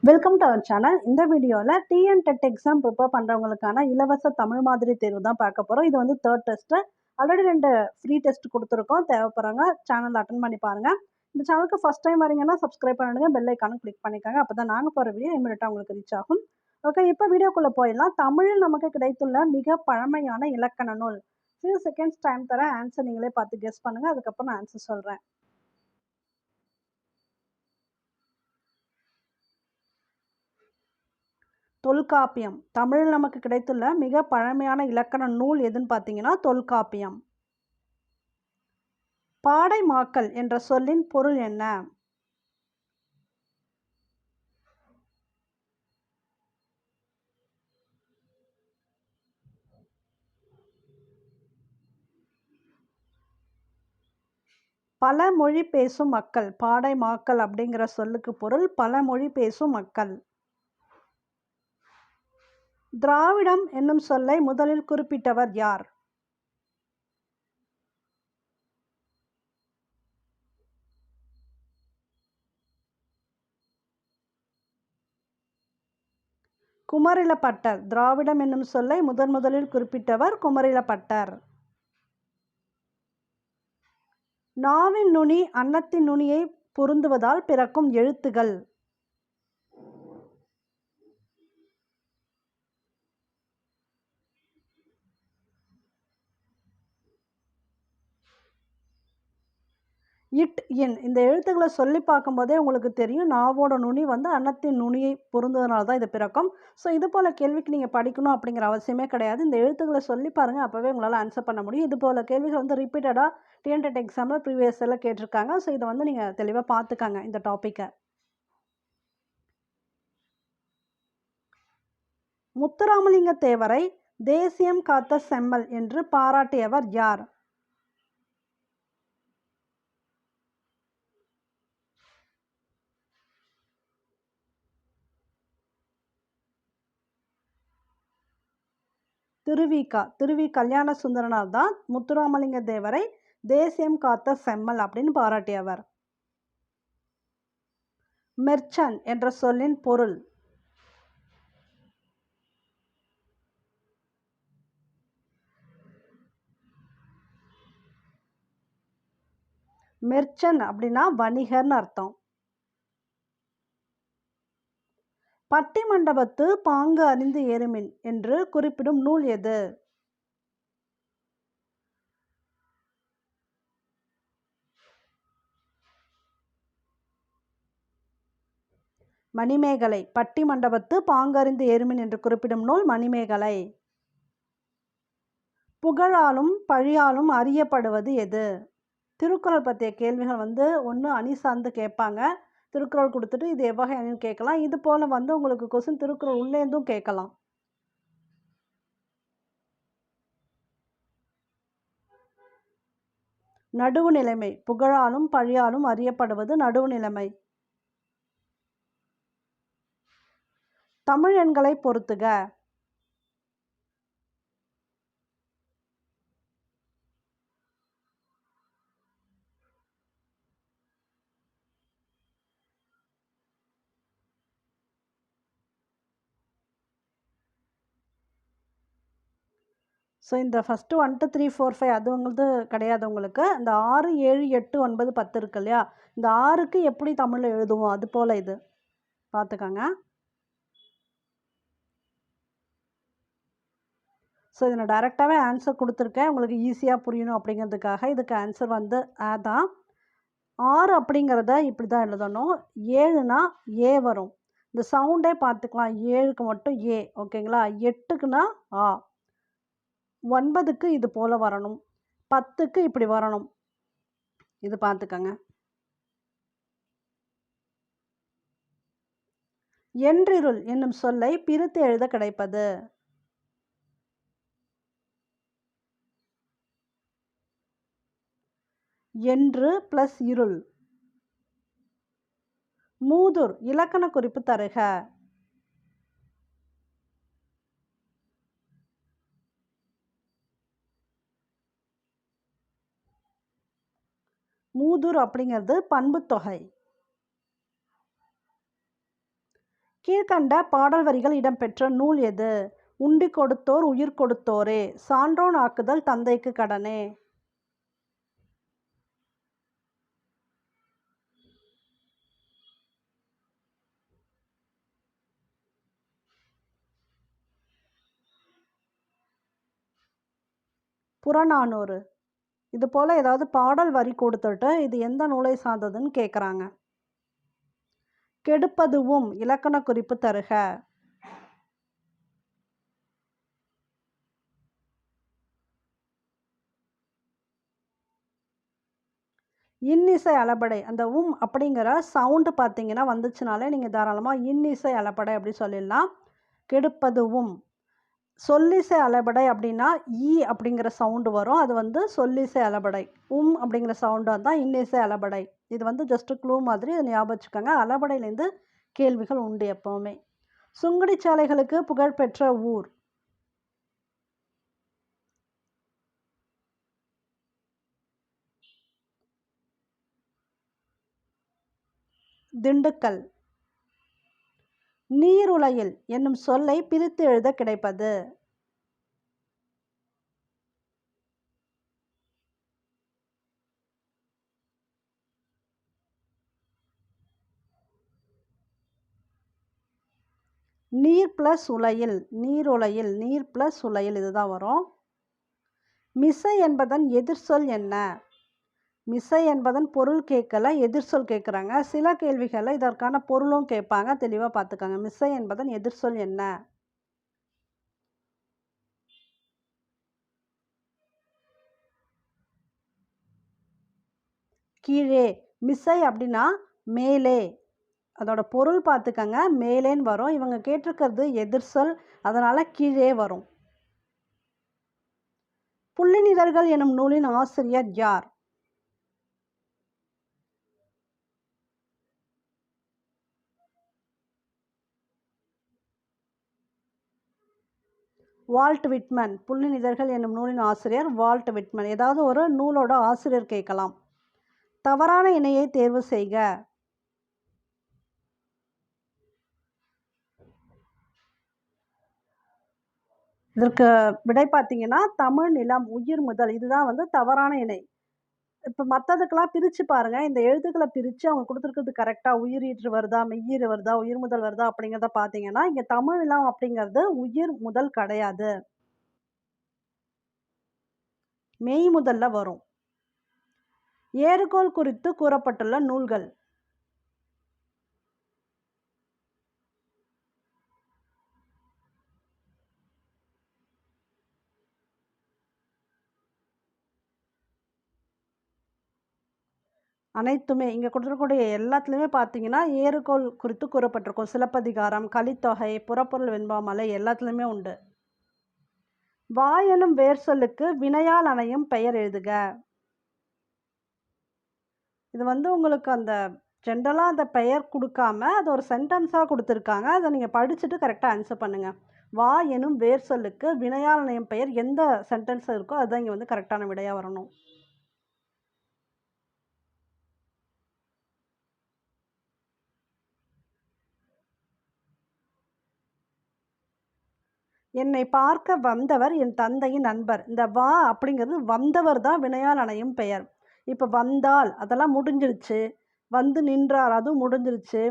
Welcome to our channel. இந்த வீடியோவில் TN TET exam prepare பண்ணுறவங்களுக்கான இலவச தமிழ் மாதிரி தேர்வு தான் பார்க்க போகிறோம். இது வந்து third test. Already 2 free test கொடுத்துருக்கோம். தேவைப்படுறவங்க சேனலில் அட்டன் பண்ணி பாருங்கள். இந்த சேனலுக்கு ஃபஸ்ட் டைம் வரீங்கன்னா சப்ஸ்கிரைப் பண்ணிடுங்க, பெல் ஐக்கானும் கிளிக் பண்ணிக்கோங்க. அப்போ தான் நாங்கள் போகிற வீடியோ இமீடியட்டாக உங்களுக்கு ரீச் ஆகும். ஓகே, இப்போ வீடியோக்குள்ளே போயிடலாம். தமிழில் நமக்கு கிடைத்துள்ள மிக பழமையான இலக்கண நூல். ஃபியூ செகண்ட்ஸ் டைம் தரேன், ஆன்சர் நீங்களே பார்த்து கெஸ் பண்ணுங்கள். அதுக்கப்புறம் நான் ஆன்சர் சொல்கிறேன். தொல்காப்பியம். தமிழில் நமக்கு கிடைத்துள்ள மிக பழமையான இலக்கண நூல் எதுன்னு பார்த்தீங்கன்னா தொல்காப்பியம். பாடைமாக்கல் என்ற சொல்லின் பொருள் என்ன? பல மொழி பேசும் மக்கள். பாடைமாக்கல் அப்படிங்கிற சொல்லுக்கு பொருள் பல மொழி பேசும் மக்கள். திராவிடம் என்னும் சொல்லை முதலில் குறிப்பிட்டவர் யார்? குமரிலப்பட்டர். திராவிடம் என்னும் சொல்லை முதலில் குறிப்பிட்டவர் குமரிலப்பட்டர். நாவின் நுனி அன்னத்தின் நுனியை பொருந்துவதால் பிறக்கும் எழுத்துகள். It in. இந்த எழுத்துக்களை சொல்லி பார்க்கும்போதே உங்களுக்கு தெரியும், நாவோட நுனி வந்து அன்னத்தின் நுனியை பொருந்ததுனால தான் இது பிறக்கும். ஸோ இது போல் கேள்விக்கு நீங்கள் படிக்கணும் அப்படிங்கிற அவசியமே கிடையாது. இந்த எழுத்துக்களை சொல்லி பாருங்கள், அப்போவே உங்களால் ஆன்சர் பண்ண முடியும். இது போல் கேள்விகள் வந்து ரிப்பீட்டடாக டிஎன்டெட் எக்ஸாமில் ப்ரீவியஸ் எல்லாம் கேட்டிருக்காங்க. ஸோ இதை வந்து நீங்கள் தெளிவாக பார்த்துக்காங்க இந்த டாப்பிக்கை. முத்துராமலிங்க தேவரை தேசியம் காத்த செம்மல் என்று பாராட்டியவர் யார்? திருவி கல்யாண சுந்தரனார் தான் முத்துராமலிங்க தேவரை தேசியம் காத்த செம்மல் அப்படின்னு பாராட்டியவர். மெர்ச்சன் என்ற சொல்லின் பொருள். மெர்ச்சன் அப்படின்னா வணிகர்னு அர்த்தம். பட்டி மண்டபத்து பாங்கு அறிந்து ஏறுமின் என்று குறிப்பிடும் நூல் எது? மணிமேகலை. பட்டி மண்டபத்து பாங்கறிந்து ஏறுமின் என்று குறிப்பிடும் நூல் மணிமேகலை. புகழாலும் பழியாலும் அறியப்படுவது எது? திருக்குறள் பற்றிய கேள்விகள் வந்து ஒன்று அணி சார்ந்து கேட்பாங்க. திருக்குறள் கொடுத்துட்டு இது எவ்வகை அணின்னு கேட்கலாம். இது போல் வந்து உங்களுக்கு கொஸ்டின் திருக்குறள் உள்ளேருந்தும் கேட்கலாம். நடுவு நிலைமை. புகழாலும் பழியாலும் அறியப்படுவது நடுவு நிலைமை. தமிழ் எண்களை பொறுத்துக. ஸோ இந்த ஃபஸ்ட்டு 1 2 3 4 5 அது உங்களுக்கு கிடையாது. உங்களுக்கு இந்த 6 7 8 9 10 இருக்கு இல்லையா, இந்த 6க்கு எப்படி தமிழில் எழுதுவோம் அது போல் இது பார்த்துக்கோங்க. ஸோ இதை நான் டைரெக்டாகவே ஆன்சர் கொடுத்துருக்கேன், உங்களுக்கு ஈஸியாக புரியணும் அப்படிங்கிறதுக்காக. இதுக்கு ஆன்சர் வந்து தான். 6 அப்படிங்கிறத இப்படி தான் எழுதணும். 7னா ஏ வரும். இந்த சவுண்டே பார்த்துக்கலாம். 7க்கு மட்டும் ஏ, ஓகேங்களா. 8க்குன்னா ஆ, 9க்கு இது போல் வரணும், 10க்கு இப்படி வரணும். இது பார்த்துக்கங்க. என்றிருள் என்னும் சொல்லை பிரித்து எழுத கிடைப்பது. என்று ப்ளஸ் இருள். மூதுர். இலக்கண குறிப்பு தருக. மூதுர் அப்படிங்கிறது பண்பு தொகை. கீழ்கண்ட பாடல் வரிகள் இடம்பெற்ற நூல் எது? உண்டி கொடுத்தோர் உயிர் கொடுத்தோரே, சான்றோன் ஆக்குதல் தந்தைக்கு கடனே. புறநானூறு. இது போல ஏதாவது பாடல் வரி கொடுத்துட்டு இது எந்த நூலை சார்ந்ததுன்னு கேட்குறாங்க. கெடுப்பதுவும் இலக்கண குறிப்பு தருக. இன்னிசை அளபடை. அந்த அப்படிங்கிற சவுண்டு பார்த்தீங்கன்னா வந்துச்சுனாலே நீங்கள் தாராளமாக இன்னிசை அளபடை அப்படி சொல்லிடலாம். கெடுப்பதுவும். சொல்லிசை அளபடை அப்படின்னா அப்படிங்கிற சவுண்டு வரும். அது வந்து சொல்லிசை அளபடை. அப்படிங்கிற சவுண்டு தான் இன்னிசை அளபடை. இது ஜஸ்ட் க்ளூ மாதிரி அதை ஞாபகம் வச்சுக்கோங்க. அளபடையிலேருந்து கேள்விகள் உண்டு எப்போவுமே. சுங்குடி சாலைகளுக்கு புகழ்பெற்ற ஊர். திண்டுக்கல். நீருலையில் என்னும் சொல்லை பிரித்து எழுத கிடைப்பது. நீர் பிளஸ் உலையில். நீருலையில். நீர் பிளஸ் உலையில் இதுதான் வரும். மிசை என்பதன் எதிர்சொல் என்ன? மிசை என்பதன் பொருள் கேட்கல, எதிர்சொல் கேட்குறாங்க. சில கேள்விகளில் இதற்கான பொருளும் கேட்பாங்க. தெளிவாக பார்த்துக்கோங்க. மிசை என்பதன் எதிர்சொல் என்ன? கீழே. மிசை அப்படின்னா மேலே. அதோட பொருள் பார்த்துக்கங்க. மேலேன்னு வரும். இவங்க கேட்டிருக்கிறது எதிர்சொல், அதனால கீழே வரும். புள்ளினிதழ்கள் எனும் நூலின் ஆசிரியர் யார்? Walt Whitman. புள்ளினிதழ்கள் என்னும் நூலின் ஆசிரியர் வால்ட் விட்மன். ஏதாவது ஒரு நூலோட ஆசிரியர் கேட்கலாம். தவறான இணையை தேர்வு செய்க. இதற்கு விடை பார்த்தீங்கன்னா தமிழ் நிலம் உயிர் முதல். இதுதான் தவறான இணை. இப்போ மற்றதுக்கெல்லாம் பிரித்து பாருங்கள். இந்த எழுத்துக்களை பிரித்து அவங்க கொடுத்துருக்கிறது கரெக்டாக உயிரீற்று வருதா, மெய்யீறு வருதா, உயிர் முதல் வருதா அப்படிங்கிறத பார்த்தீங்கன்னா இங்கே தமிழ் நிலம் அப்படிங்கிறது உயிர் முதல் கிடையாது, மெய் முதல்ல வரும். ஏறுகோள் குறித்து கூறப்பட்டுள்ள நூல்கள். அனைத்துமே இங்கே கொடுத்துருக்கூடிய எல்லாத்துலேயுமே பார்த்தீங்கன்னா ஏறுகோள் குறித்து கூறப்பட்டிருக்கும். சிலப்பதிகாரம், கலித்தொகை, புறப்பொருள் வெண்பாமலை எல்லாத்துலேயுமே உண்டு. வா எனும் வேர் சொல்லுக்கு வினையால் அணையும் பெயர் எழுதுக. இது உங்களுக்கு அந்த ஜென்ரலாக அந்த பெயர் கொடுக்காம அது ஒரு சென்டென்ஸாக கொடுத்துருக்காங்க. அதை நீங்கள் படிச்சுட்டு கரெக்டாக ஆன்சர் பண்ணுங்கள். வா எனும் வேர் சொல்லுக்கு வினையால் அணையும் பெயர் எந்த சென்டென்ஸ் இருக்கோ அதுதான் இங்கே கரெக்டான விடையாக வரணும். என்னை பார்க்க வந்தவர் என் தந்தையின் நண்பர். இந்த வா அப்படிங்கிறது வந்தவர் தான் வினையால் அணையும் பெயர். இப்போ வந்தால் அதெல்லாம் முடிஞ்சிருச்சு. வந்து நின்றார் அதுவும் முடிஞ்சிருச்சு.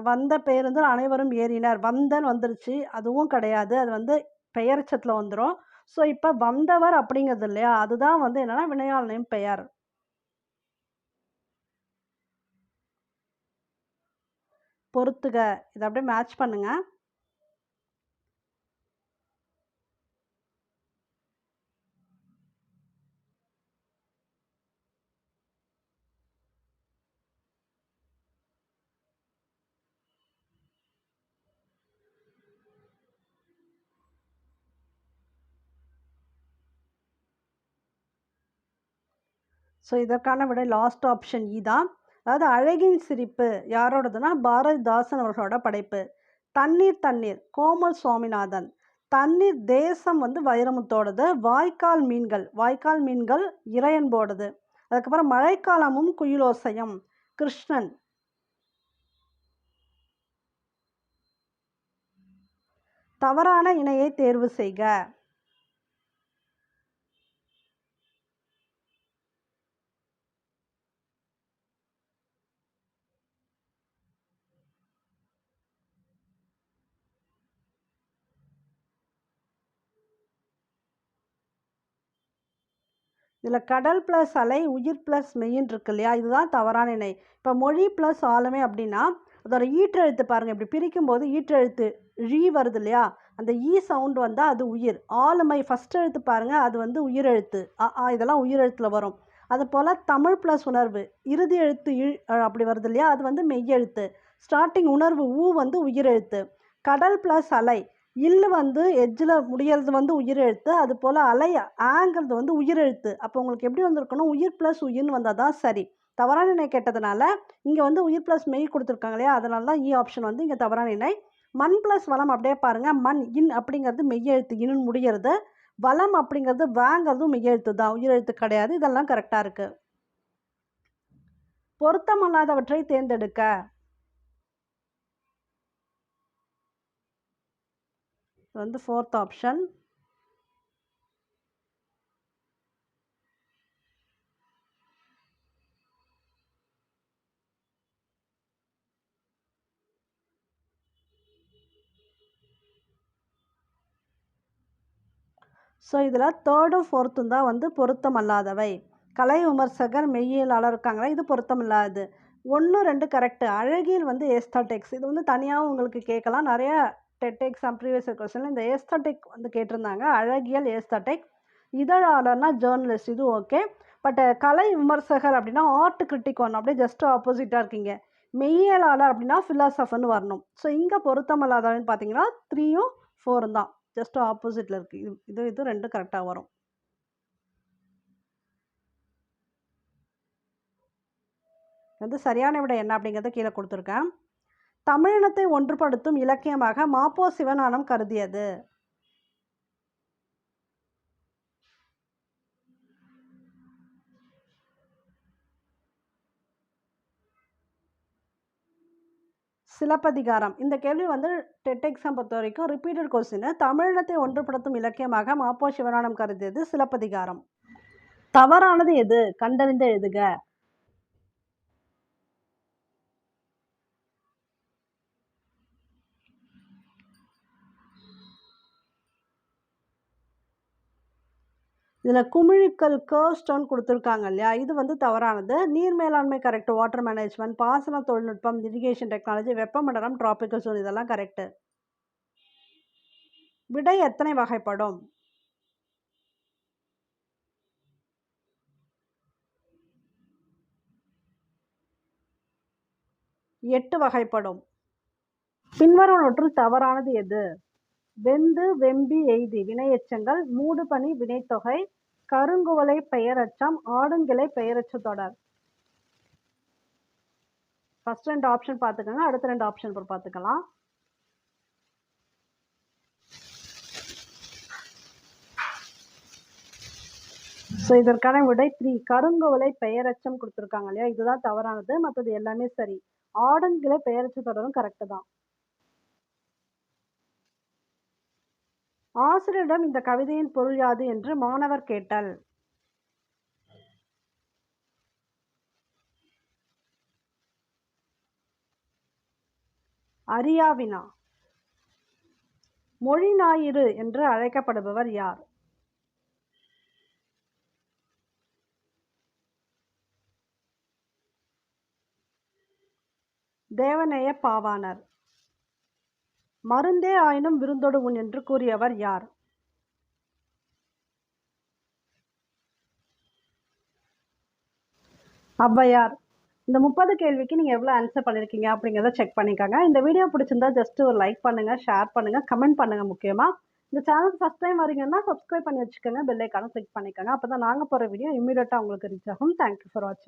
வந்த பேருந்து அனைவரும் ஏறினார் வந்தன் வந்துருச்சு, அதுவும் கிடையாது. அது பெயர்ச்சத்தில் வந்துடும். ஸோ இப்போ வந்தவர் அப்படிங்கிறது இல்லையா, அதுதான் என்னன்னா வினையால் அணையும் பெயர். பொறுத்துக. இதை அப்படியே மேட்ச் பண்ணுங்க. ஸோ இதற்கான விட லாஸ்ட் ஆப்ஷன் இ தான். அதாவது அழகின் சிரிப்பு யாரோடதுன்னா பாரதிதாசன் அவர்களோட படைப்பு. தண்ணீர் தண்ணீர் கோமல் சுவாமிநாதன். தண்ணீர் தேசம் வைரமுத்தோடது. வாய்க்கால் மீன்கள் வாய்க்கால் மீன்கள் இறையன்போடது. அதுக்கப்புறம் மழைக்காலமும் குயிலோசையும் கிருஷ்ணன். தவறான இணையை தேர்வு செய்க. இதில் கடல் ப்ளஸ் அலை, உயிர் ப்ளஸ் மெய்ன்னு இருக்கு இல்லையா, இதுதான் தவறான இணை. இப்போ மொழி ப்ளஸ் ஆளுமை அப்படின்னா அதோட ஈற்றெழுத்து பாருங்கள், இப்படி பிரிக்கும்போது ஈற்றெழுத்து ழீ வருது இல்லையா, அந்த ஈ சவுண்டு வந்தால் அது உயிர். ஆளுமை ஃபஸ்ட் எழுத்து பாருங்கள், அது வந்து உயிரெழுத்து. இதெல்லாம் உயிரெழுத்தில் வரும். அதுபோல் தமிழ் ப்ளஸ் உணர்வு, இறுதி எழுத்து அப்படி வருது இல்லையா, அது வந்து மெய்யெழுத்து. ஸ்டார்டிங் உணர்வு ஊ வந்து உயிரெழுத்து. கடல் ப்ளஸ் அலை, இல்லு வந்து எஜ்ஜில் முடியறது வந்து உயிரெழுத்து. அது போல் அலை ஆங்கிறது வந்து உயிரெழுத்து. அப்போ உங்களுக்கு எப்படி வந்திருக்கணும், உயிர் ப்ளஸ் உயிர்னு வந்தால் தான் சரி. தவறான இணை கேட்டதுனால இங்கே வந்து உயிர் ப்ளஸ் மெய் கொடுத்துருக்காங்க இல்லையா, அதனால தான் இ ஆப்ஷன் வந்து இங்கே தவறான இணை. மண் ப்ளஸ் வளம் அப்படியே பாருங்கள், மண் இன் அப்படிங்கிறது மெய்யெழுத்து, இன்னு முடிகிறது. வளம் அப்படிங்கிறது வேங்கிறதும் மெய்யெழுத்து தான், உயிரெழுத்து கிடையாது. இதெல்லாம் கரெக்டாக இருக்குது. பொருத்தமல்லாதவற்றை தேர்ந்தெடுக்க. வந்து ஃபோர்த் ஆப்ஷன். ஸோ இதில் தேர்டும் ஃபோர்த்தும் தான் வந்து பொருத்தமல்லாதவை. கலை விமர்சகர், மெய்யியலாளர் இருக்காங்களா, இது பொருத்தமில்லாது. 1, 2 கரெக்டு. அழகியல் வந்து ஏஸ்தட்டிக்ஸ், இது வந்து தனியாகவும் உங்களுக்கு கேட்கலாம். நிறைய டெட் எக்ஸாம் ப்ரீவியஸ் கொஸ்டினில் இந்த ஏஸ்தட்டிக் வந்து கேட்டிருந்தாங்க. அழகியல் ஏஸ்தட்டிக். இதழாளர்னா ஜேர்னலிஸ்ட், இது ஓகே. பட் கலை விமர்சகர் அப்படின்னா ஆர்ட் கிரிட்டிக் வரணும், அப்படியே ஜஸ்ட் ஆப்போசிட்டாக இருக்கீங்க. மெய்யியலாளர் அப்படின்னா ஃபிலாசபர்னு வரணும். ஸோ இங்கே பொருத்தமல்லாதவன்னு பார்த்தீங்கன்னா 3யும் 4ம் தான், ஜஸ்ட் ஆப்போசிட்டில் இருக்குது. இது ரெண்டும் கரெக்டாக வரும். வந்து சரியான விடை என்ன அப்படிங்கிறத கீழே கொடுத்துருக்கேன். தமிழினத்தை ஒன்றுபடுத்தும் இலக்கியமாக மாப்போ சிவஞானம் கருதியது. சிலப்பதிகாரம். இந்த கேள்வி வந்து டெட் எக்ஸாம் பொறுத்த வரைக்கும் ரிப்பீட்டட் கொஸ்டின். தமிழினத்தை ஒன்றுபடுத்தும் இலக்கியமாக மாப்போ சிவஞானம் கருதியது சிலப்பதிகாரம். தவறானது எது, கண்டறிந்து எழுதுக. இதில் குமிழிக்கல் கர்வ் ஸ்டோன் கொடுத்துருக்காங்க இல்லையா, இது வந்து தவறானது. நீர் மேலாண்மை கரெக்ட், வாட்டர் மேனேஜ்மெண்ட், பாசன தொழில்நுட்பம், இரிகேஷன் டெக்னாலஜி, வெப்பமண்டலம், டிராபிக்கல் ஜோன், இதெல்லாம் கரெக்டு. விடை எத்தனை வகைப்படும்? 8 வகைப்படும். பின்வருவனவற்றுள் தவறானது எது? வெந்து வெம்பி எய்தி வினையெச்சங்கள், மூடுபனி வினைத்தொகை, கருங்குவளை பெயரச்சம், ஆடுங்கிளை பெயரச்ச தொடர். ஃபர்ஸ்ட் 2 ஆப்ஷன் பார்த்துக்கோங்க, அடுத்த 2 ஆப்ஷன் பார்த்துக்கலாம். ஸோ இதற்கான விடை 3, கருங்குவளை பெயரச்சம் கொடுத்துருக்காங்க இல்லையா, இதுதான் தவறானது. மற்றது எல்லாமே சரி. ஆடுங்கிளை பெயரச்ச தொடரும் கரெக்டு தான். ஆசிரியரிடம் இந்த கவிதையின் பொருள் யாது என்று மாணவர் கேட்டல். அரியாவினா. மொழி ஞாயிறு என்று அழைக்கப்படுபவர் யார்? தேவநேய பாவாணர். மருந்தே ஆயினும் விருந்தொடு உண் என்று கூறியவர் யார்? ஔவையார். இந்த 30 கேள்விக்கு நீங்கள் எவ்வளோ ஆன்சர் பண்ணியிருக்கீங்க அப்படிங்கிறத செக் பண்ணிக்கோங்க. இந்த வீடியோ பிடிச்சிருந்தா ஜஸ்ட் ஒரு லைக் பண்ணுங்கள், ஷேர் பண்ணுங்கள், கமெண்ட் பண்ணுங்கள். முக்கியமாக இந்த சேனலுக்கு ஃபஸ்ட் டைம் வரீங்கன்னா சப்ஸ்கிரைப் பண்ணி வச்சுக்கோங்க, பெல் ஐக்கானை கிளிக் பண்ணிக்கோங்க. அப்போ தான் நாங்கள் போகிற வீடியோ இமீடியட்டாக உங்களுக்கு ரீச் ஆகும். தேங்க்யூ ஃபார் வாட்சிங்.